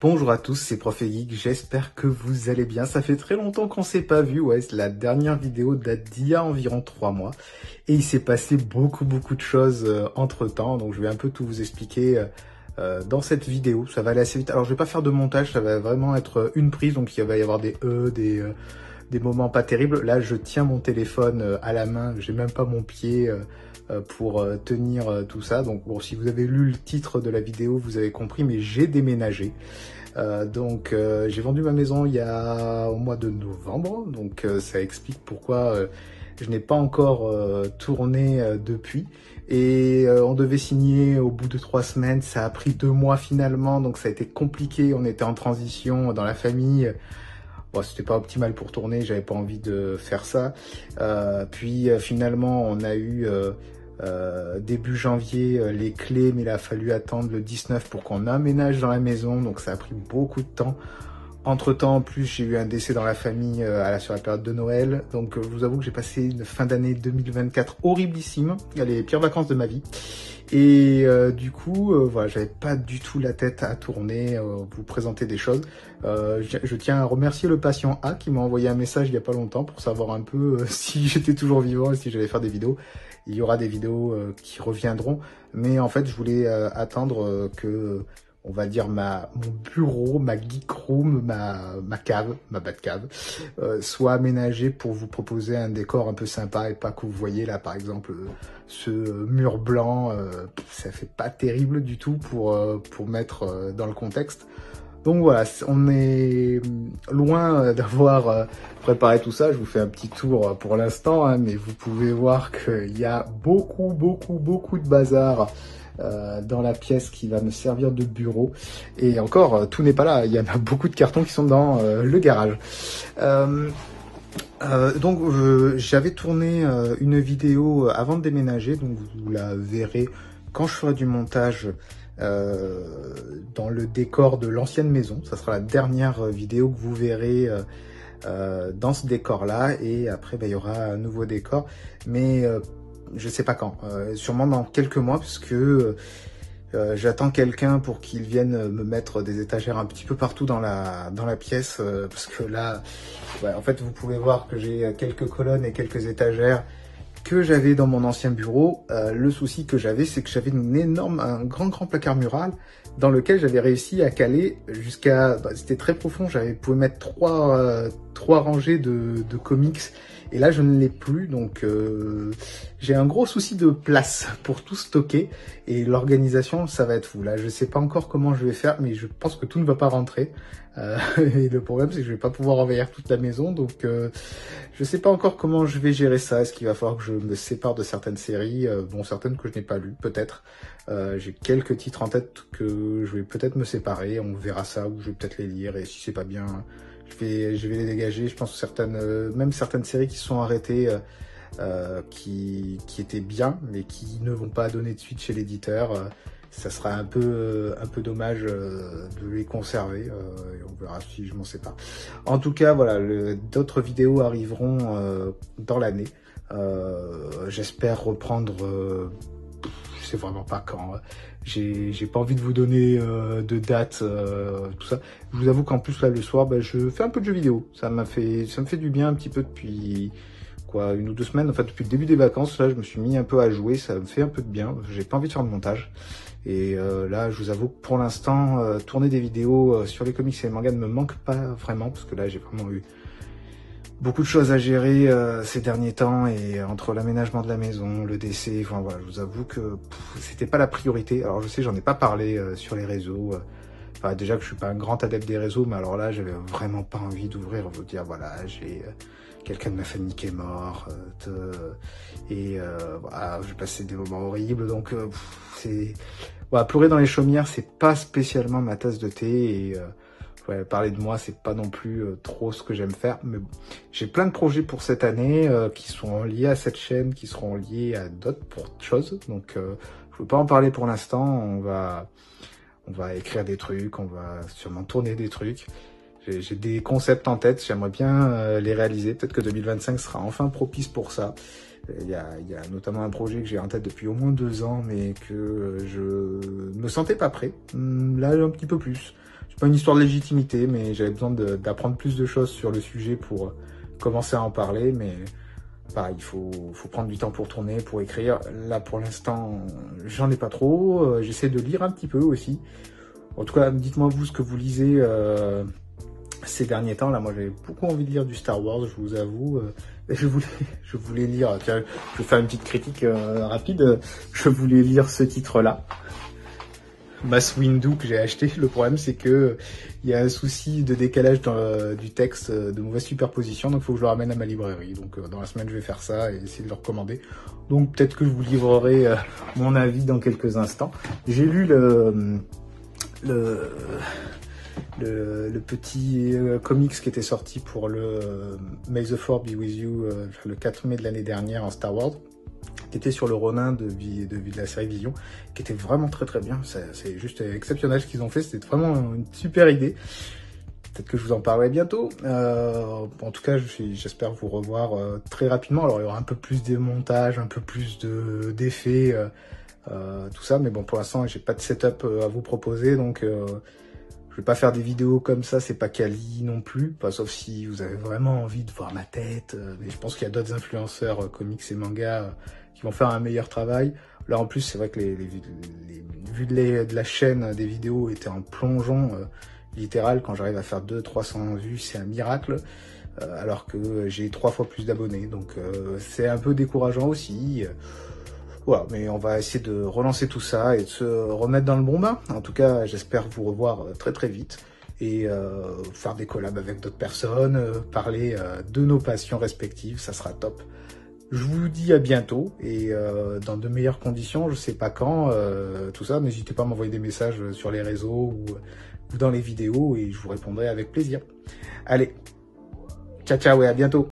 Bonjour à tous, c'est Prof et Geek, j'espère que vous allez bien. Ça fait très longtemps qu'on s'est pas vu, ouais, la dernière vidéo date d'il y a environ 3 mois. Et il s'est passé beaucoup de choses entre temps, donc je vais un peu tout vous expliquer dans cette vidéo. Ça va aller assez vite. Alors je vais pas faire de montage, ça va vraiment être une prise, donc il va y avoir des des moments pas terribles. Là je tiens mon téléphone à la main, j'ai même pas mon pied pour tenir tout ça. Donc bon, si vous avez lu le titre de la vidéo, vous avez compris, mais j'ai déménagé. J'ai vendu ma maison il y a au mois de novembre, donc ça explique pourquoi je n'ai pas encore tourné depuis. Et on devait signer au bout de 3 semaines, ça a pris 2 mois finalement, donc ça a été compliqué, on était en transition dans la famille. Bon, c'était pas optimal pour tourner, j'avais pas envie de faire ça. Finalement, on a eu début janvier les clés, mais il a fallu attendre le 19 pour qu'on aménage dans la maison, donc ça a pris beaucoup de temps. Entre-temps, en plus, j'ai eu un décès dans la famille sur la période de Noël, donc je vous avoue que j'ai passé une fin d'année 2024 horriblissime, les pires vacances de ma vie. Et voilà, j'avais pas du tout la tête à tourner, vous présenter des choses. Je tiens à remercier le patient A qui m'a envoyé un message il y a pas longtemps pour savoir un peu si j'étais toujours vivant et si j'allais faire des vidéos. Il y aura des vidéos qui reviendront, mais en fait, je voulais attendre que, on va dire, mon bureau, ma geek room, ma cave, ma Batcave, soit aménagé pour vous proposer un décor un peu sympa et pas que vous voyez là, par exemple, ce mur blanc, ça fait pas terrible du tout pour mettre dans le contexte. Donc voilà, on est loin d'avoir préparé tout ça. Je vous fais un petit tour pour l'instant, hein, mais vous pouvez voir qu'il y a beaucoup de bazar dans la pièce qui va me servir de bureau. Et encore, tout n'est pas là. Il y en a beaucoup de cartons qui sont dans le garage. J'avais tourné une vidéo avant de déménager, donc vous la verrez quand je ferai du montage dans le décor de l'ancienne maison. Ça sera la dernière vidéo que vous verrez dans ce décor là, et après il y aura un nouveau décor, mais je sais pas quand, sûrement dans quelques mois, puisque j'attends quelqu'un pour qu'il vienne me mettre des étagères un petit peu partout dans la pièce, parce que là, en fait, vous pouvez voir que j'ai quelques colonnes et quelques étagères que j'avais dans mon ancien bureau. Le souci que j'avais, c'est que j'avais un grand placard mural dans lequel j'avais réussi à caler jusqu'à, c'était très profond, j'avais pouvais mettre trois rangées de comics, et là je ne l'ai plus, donc j'ai un gros souci de place pour tout stocker, et l'organisation ça va être fou. Là je sais pas encore comment je vais faire, mais je pense que tout ne va pas rentrer. Et le problème c'est que je vais pas pouvoir envahir toute la maison, donc je sais pas encore comment je vais gérer ça. Est-ce qu'il va falloir que je me sépare de certaines séries, certaines que je n'ai pas lues peut-être. J'ai quelques titres en tête que je vais peut-être me séparer, on verra ça, ou je vais peut-être les lire, et si c'est pas bien, je vais les dégager. Je pense que certaines séries qui se sont arrêtées, qui étaient bien, mais qui ne vont pas donner de suite chez l'éditeur. Ça sera un peu dommage de les conserver, et on verra si je m'en sépare. En tout cas, voilà, d'autres vidéos arriveront dans l'année. J'espère reprendre, je sais vraiment pas quand. J'ai pas envie de vous donner de date, tout ça. Je vous avoue qu'en plus là le soir, je fais un peu de jeux vidéo. Ça me fait du bien un petit peu depuis 1 ou 2 semaines. En fait, depuis le début des vacances, là, je me suis mis un peu à jouer. Ça me fait un peu de bien. J'ai pas envie de faire de montage. Et là, je vous avoue que pour l'instant, tourner des vidéos sur les comics et les mangas ne me manque pas vraiment, parce que là, j'ai vraiment eu beaucoup de choses à gérer ces derniers temps, et entre l'aménagement de la maison, le décès, enfin voilà, je vous avoue que c'était pas la priorité. Alors je sais, j'en ai pas parlé sur les réseaux. Déjà que je suis pas un grand adepte des réseaux, mais alors là, j'avais vraiment pas envie d'ouvrir, vous dire voilà, j'ai quelqu'un de ma famille qui est mort, voilà, j'ai passé des moments horribles, donc pleurer dans les chaumières, c'est pas spécialement ma tasse de thé, et parler de moi, c'est pas non plus trop ce que j'aime faire, mais bon, j'ai plein de projets pour cette année qui sont liés à cette chaîne, qui seront liés à d'autres choses, donc je veux pas en parler pour l'instant. On va écrire des trucs, on va sûrement tourner des trucs. J'ai des concepts en tête, j'aimerais bien les réaliser. Peut-être que 2025 sera enfin propice pour ça. Il y a notamment un projet que j'ai en tête depuis au moins 2 ans, mais que je me sentais pas prêt. Là, un petit peu plus. c'est pas une histoire de légitimité, mais j'avais besoin d'apprendre plus de choses sur le sujet pour commencer à en parler, mais pareil, il faut prendre du temps pour tourner, pour écrire. Là, pour l'instant, j'en ai pas trop. J'essaie de lire un petit peu aussi. En tout cas, dites-moi vous ce que vous lisez ces derniers temps. Là, moi, j'avais beaucoup envie de lire du Star Wars, je vous avoue. Je voulais lire, tiens, je vais faire une petite critique rapide. Je voulais lire ce titre-là, Mace Windu, que j'ai acheté. Le problème, c'est que il y a un souci de décalage du texte, de mauvaise superposition, donc il faut que je le ramène à ma librairie. Donc dans la semaine, je vais faire ça et essayer de le recommander. Donc peut-être que je vous livrerai mon avis dans quelques instants. J'ai lu le petit comics qui était sorti pour le May the Force Be With You le 4 mai de l'année dernière en Star Wars, qui était sur le Ronin de la série Vision, qui était vraiment très très bien. C'est juste exceptionnel ce qu'ils ont fait, c'était vraiment une super idée. Peut-être que je vous en parlerai bientôt. En tout cas, j'espère vous revoir très rapidement. Alors il y aura un peu plus de montage, un peu plus d'effets, tout ça, mais bon, pour l'instant j'ai pas de setup à vous proposer, donc je vais pas faire des vidéos comme ça, c'est pas quali non plus, pas sauf si vous avez vraiment envie de voir ma tête, mais je pense qu'il y a d'autres influenceurs comics et mangas qui vont faire un meilleur travail. Là en plus c'est vrai que les vues de la chaîne des vidéos étaient en plongeon littéral. Quand j'arrive à faire 200-300 vues, c'est un miracle, alors que j'ai 3 fois plus d'abonnés, donc c'est un peu décourageant aussi. Voilà, mais on va essayer de relancer tout ça et de se remettre dans le bon bain. En tout cas, j'espère vous revoir très très vite et faire des collabs avec d'autres personnes, parler de nos passions respectives, ça sera top. Je vous dis à bientôt et dans de meilleures conditions, je sais pas quand, tout ça. N'hésitez pas à m'envoyer des messages sur les réseaux ou dans les vidéos et je vous répondrai avec plaisir. Allez, ciao ciao et à bientôt.